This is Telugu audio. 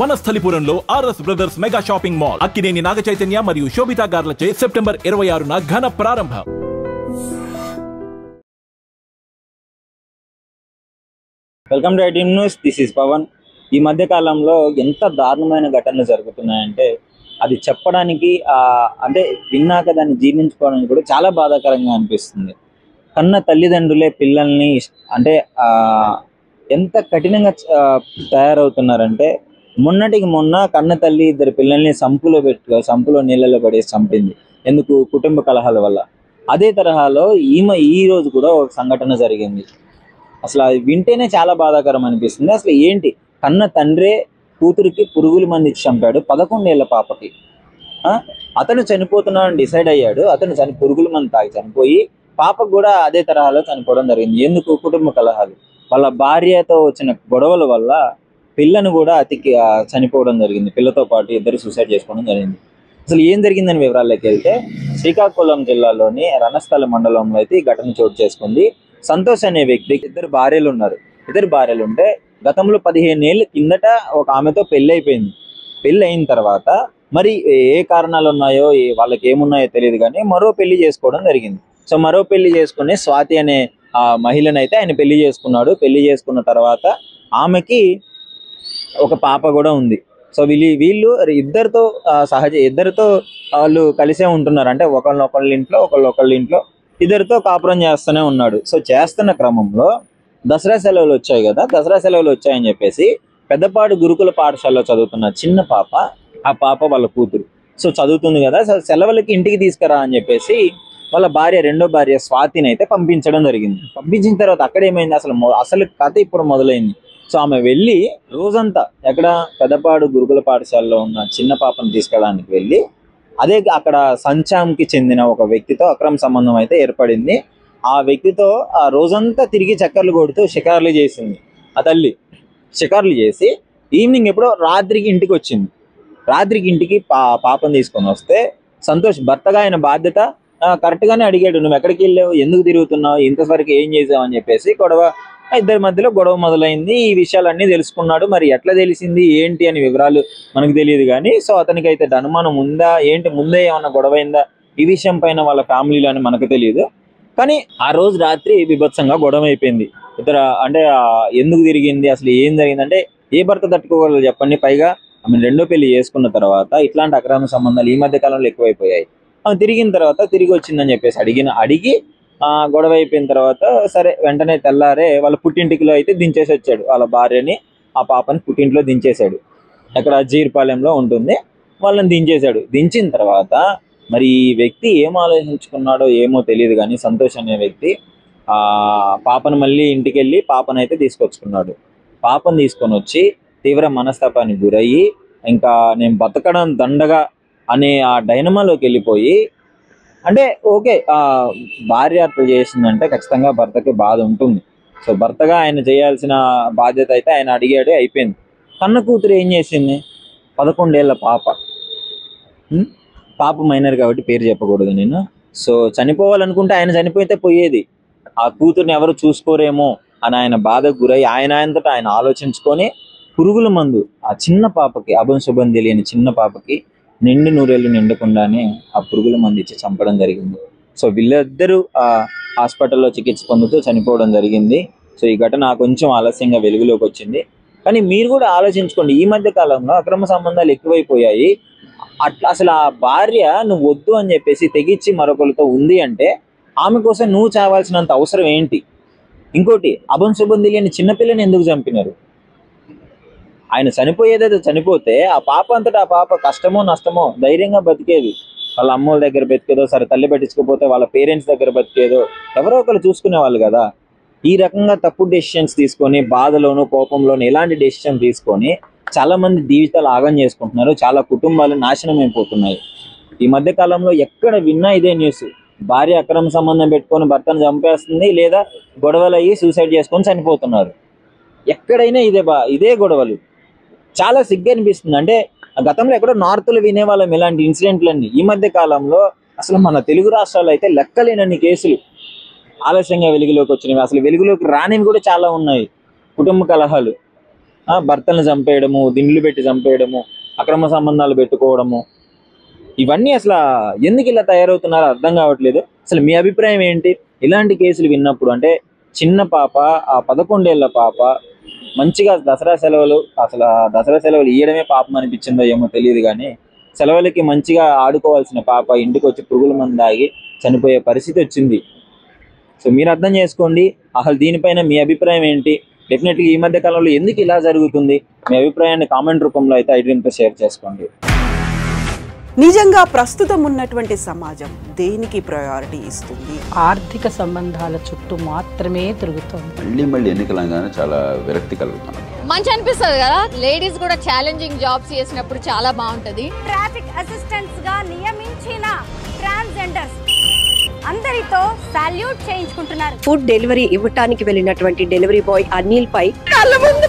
వనస్థలిపురంలో RS brothers mega shopping mall Akkineni Naga Chaitanya మరియు శోభితా గార్లచే సెప్టెంబర్ 26న ఘన ప్రారంభం. Welcome to ITM news. This is Pawan. ఈ మధ్య కాలంలో ఎంత దారుణమైన ఘటనలు జరుగుతున్నాయంటే అది చెప్పడానికి అంటే విన్నాక దాన్ని జీర్ణించుకోవడానికి కూడా చాలా బాధాకరంగా అనిపిస్తుంది. కన్న తల్లిదండ్రులే పిల్లల్ని అంటే ఎంత కఠినంగా తయారవుతున్నారంటే, మొన్నటికి మొన్న కన్న తల్లి ఇద్దరు పిల్లల్ని సంపులో నీళ్ళలో పడేసి చంపింది. ఎందుకు? కుటుంబ కలహాల వల్ల. అదే తరహాలో ఈ రోజు కూడా ఒక సంఘటన జరిగింది. అసలు అది వింటేనే చాలా బాధాకరం అనిపిస్తుంది. అసలు ఏంటి, కన్న తండ్రే కూతురికి పురుగుల మంది ఇచ్చి చంపాడు 11 ఏళ్ల పాపకి. అతను చనిపోతున్నాడని డిసైడ్ అయ్యాడు. అతను పురుగుల మంది తాగి చనిపోయి పాపకు కూడా అదే తరహాలో చనిపోవడం జరిగింది. ఎందుకు? కుటుంబ కలహాలు. వాళ్ళ భార్యతో వచ్చిన గొడవల వల్ల పిల్లను కూడా చనిపోవడం జరిగింది. పిల్లతో పాటు ఇద్దరు సూసైడ్ చేసుకోవడం జరిగింది. అసలు ఏం జరిగిందని వివరాల్లోకి వెళ్తే, శ్రీకాకుళం జిల్లాలోని రణస్థల మండలంలో అయితే ఈ ఘటన చోటు చేసుకుంది. సంతోష్ అనే వ్యక్తికి ఇద్దరు భార్యలు ఉంటే గతంలో 15 ఏళ్ళ కిందట ఒక ఆమెతో పెళ్లి అయిపోయింది. పెళ్లి అయిన తర్వాత మరి ఏ కారణాలు ఉన్నాయో వాళ్ళకి ఏమున్నాయో తెలియదు కానీ మరో పెళ్లి చేసుకోవడం జరిగింది. సో మరో పెళ్లి చేసుకుని స్వాతి అనే మహిళను అయితే ఆయన పెళ్లి చేసుకున్నాడు. పెళ్లి చేసుకున్న తర్వాత ఆమెకి ఒక పాప కూడా ఉంది. సో వీళ్ళు ఇద్దరితో వాళ్ళు కలిసే ఉంటున్నారు. అంటే ఒకళ్ళ ఇంట్లో ఇద్దరితో కాపురం చేస్తూనే ఉన్నాడు. సో చేస్తున్న క్రమంలో దసరా సెలవులు వచ్చాయి కదా, దసరా సెలవులు వచ్చాయని చెప్పేసి పెద్దపాడు గురుకుల పాఠశాలలో చదువుతున్న చిన్న పాప, ఆ పాప వాళ్ళ కూతురు సో చదువుతుంది కదా, సో సెలవులకి ఇంటికి తీసుకురా అని చెప్పేసి వాళ్ళ రెండో భార్య స్వాతిని అయితే పంపించడం జరిగింది. పంపించిన తర్వాత అక్కడ ఏమైంది, అసలు కథ ఇప్పుడు మొదలైంది. సో ఆమె వెళ్ళి రోజంతా ఎక్కడ పెద్దపాడు గురుకుల పాఠశాలలో ఉన్న చిన్న పాపను తీసుకెళ్ళడానికి వెళ్ళి అక్కడ సంచాంకి చెందిన ఒక వ్యక్తితో అక్రమ సంబంధం అయితే ఏర్పడింది. ఆ వ్యక్తితో ఆ రోజంతా తిరిగి చక్కర్లు కొడుతూ షికార్లు చేసింది. ఆ తల్లి షికార్లు చేసి ఈవినింగ్ ఎప్పుడో రాత్రికి ఇంటికి వచ్చింది. రాత్రికి ఇంటికి పాపను తీసుకొని వస్తే సంతోష్ భర్తగా ఆయన బాధ్యత కరెక్ట్గానే అడిగాడు, నువ్వు ఎక్కడికి వెళ్ళావు, ఎందుకు తిరుగుతున్నావు, ఇంతవరకు ఏం చేసావు అని చెప్పేసి ఇద్దరి మధ్యలో గొడవ మొదలైంది. ఈ విషయాలన్నీ తెలుసుకున్నాడు. మరి ఎట్లా తెలిసింది ఏంటి అని వివరాలు మనకు తెలియదు కానీ సో అతనికి అయితే అనుమానం ఉందా ఏంటి, ముందే ఏమన్నా గొడవ అయిందా ఈ విషయం పైన వాళ్ళ ఫ్యామిలీలో అని మనకు తెలియదు. కానీ ఆ రోజు రాత్రి బీభత్సంగా గొడవ అయిపోయింది. అంటే ఎందుకు తిరిగింది, అసలు ఏం జరిగిందంటే ఏ భర్త తట్టుకోగలరు చెప్పండి. పైగా ఆమె రెండో పెళ్లి చేసుకున్న తర్వాత ఇట్లాంటి అక్రమ సంబంధాలు ఈ మధ్య కాలంలో ఎక్కువైపోయాయి. ఆమె తిరిగిన తర్వాత తిరిగి వచ్చిందని చెప్పేసి అడిగి గొడవ అయిపోయిన తర్వాత సరే వెంటనే తెల్లారే వాళ్ళ పుట్టింటికిలో అయితే దించేసి వచ్చాడు. వాళ్ళ భార్యని ఆ పాపని పుట్టింట్లో దించేశాడు. అక్కడ జీర్పాలెంలో ఉంటుంది. వాళ్ళని దించేశాడు. దించిన తర్వాత మరి ఈ వ్యక్తి ఏం ఆలోచించుకున్నాడో ఏమో తెలియదు కానీ సంతోష్ అనే వ్యక్తి పాపను మళ్ళీ ఇంటికి వెళ్ళి పాపనైతే తీసుకొచ్చుకున్నాడు. పాపను తీసుకొని వచ్చి తీవ్ర మనస్తాపానికి గురయ్యి ఇంకా నేను బతకడం దండగా అనే ఆ డైనమాలోకి వెళ్ళిపోయి, అంటే ఓకే భార్య అట్లా చేసిందంటే ఖచ్చితంగా భర్తకి బాధ ఉంటుంది. సో భర్తగా ఆయన చేయాల్సిన బాధ్యత అయితే ఆయన అడిగాడు, అయిపోయింది. కన్న కూతురు ఏం చేసింది, 11 ఏళ్ల పాప మైనర్ కాబట్టి పేరు చెప్పకూడదు నేను. సో చనిపోవాలనుకుంటే ఆయన చనిపోతే పోయేది, ఆ కూతుర్ని ఎవరు చూసుకోరేమో అని ఆయన బాధకు గురై ఆయనంతటా ఆయన ఆలోచించుకొని పురుగుల మందు ఆ చిన్న పాపకి, శుభం తెలియని చిన్న పాపకి నిండు 100 ఏళ్ళు నిండకుండానే ఆ పురుగుల మందు ఇచ్చి చంపడం జరిగింది. సో వీళ్ళిద్దరూ హాస్పిటల్లో చికిత్స పొందుతూ చనిపోవడం జరిగింది. సో ఈ ఘటన కొంచెం ఆలస్యంగా వెలుగులోకి వచ్చింది. కానీ మీరు కూడా ఆలోచించుకోండి, ఈ మధ్య కాలంలో అక్రమ సంబంధాలు ఎక్కువైపోయాయి. అట్లా అసలు ఆ భార్య నువ్వు వద్దు అని చెప్పేసి తెగిచ్చి మరొకరితో ఉంది అంటే ఆమె కోసం నువ్వు చావాల్సినంత అవసరం ఏంటి? ఇంకోటి, శుభం తెలియని చిన్నపిల్లని ఎందుకు చంపినారు? ఆయన చనిపోయేదేదో చనిపోతే ఆ పాప అంతటా ఆ పాప కష్టమో నష్టమో ధైర్యంగా బతికేది. వాళ్ళ అమ్మోళ్ళ దగ్గర బతికేదో, సరే తల్లి పట్టించుకోకపోతే వాళ్ళ పేరెంట్స్ దగ్గర బతికేదో, ఎవరో ఒకరు చూసుకునేవాళ్ళు కదా. ఈ రకంగా తప్పుడు డెసిషన్స్ తీసుకొని బాధలోను కోపంలోను ఇలాంటి డెసిషన్ తీసుకొని చాలా మంది జీవితాలు ఆగం చేసుకుంటున్నారు. చాలా కుటుంబాలు నాశనం అయిపోతున్నాయి. ఈ మధ్య కాలంలో ఎక్కడ విన్నా ఇదే న్యూస్. భార్య అక్రమ సంబంధం పెట్టుకొని భర్తను చంపేస్తుంది, లేదా గొడవలు అయ్యి సూసైడ్ చేసుకొని చనిపోతున్నారు. ఎక్కడైనా ఇదే గొడవలు. చాలా సిగ్గు అనిపిస్తుంది. అంటే గతంలో ఎక్కడో నార్త్లో వినేవాళ్ళం ఇలాంటి ఇన్సిడెంట్లన్నీ. ఈ మధ్య కాలంలో అసలు మన తెలుగు రాష్ట్రాల్లో అయితే లెక్కలేనన్ని కేసులు ఆలస్యంగా వెలుగులోకి వచ్చినవి, అసలు వెలుగులోకి రానివి కూడా చాలా ఉన్నాయి. కుటుంబ కలహాలు భర్తలను చంపేయడము, దిండ్లు పెట్టి చంపేయడము, అక్రమ సంబంధాలు పెట్టుకోవడము, ఇవన్నీ అసలు ఎందుకు ఇలా తయారవుతున్నారో అర్థం కావట్లేదు. అసలు మీ అభిప్రాయం ఏంటి ఇలాంటి కేసులు విన్నప్పుడు? అంటే చిన్న పాప, ఆ 11 ఏళ్ల పాప మంచిగా దసరా సెలవులు, అసలు దసరా సెలవులు ఇవ్వడమే పాపం అనిపించిందో ఏమో తెలియదు, కానీ సెలవులకి మంచిగా ఆడుకోవాల్సిన పాప ఇంటికి వచ్చి పురుగుల మందు తాగి చనిపోయే పరిస్థితి వచ్చింది. సో మీరు అర్థం చేసుకోండి. అసలు దీనిపైన మీ అభిప్రాయం ఏంటి? డెఫినెట్లీ ఈ మధ్య కాలంలో ఎందుకు ఇలా జరుగుతుంది? మీ అభిప్రాయాన్ని కామెంట్ రూపంలో అయితే ఐడ్రీమ్తో షేర్ చేసుకోండి. నిజంగా ప్రస్తుతం ఉన్నటువంటి సమాజం దేనికి ప్రయారిటీ ఇస్తుంది? ఆర్థిక సంబంధాల చుట్టూ మాత్రమే తిరుగుతోంది. మళ్ళీ ఎన్నికలంగానే చాలా విరక్తి కలుగుతున్నాం. మంచి అనిపిస్తుంది కదా, లేడీస్ కూడా ఛాలెంజింగ్ జాబ్స్ చేసినప్పుడు చాలా బాగుంటది. ట్రాఫిక్ అసిస్టెంట్స్ గా నియమించిన ట్రాన్స్జెండర్స్ అందరితో సాల్యూట్ చేయించుకుంటున్నారు. ఫుడ్ డెలివరీ ఇవ్వటానికి వెళ్ళినటువంటి డెలివరీ బాయ్ అనిల్ పై కళ్ళ ముందు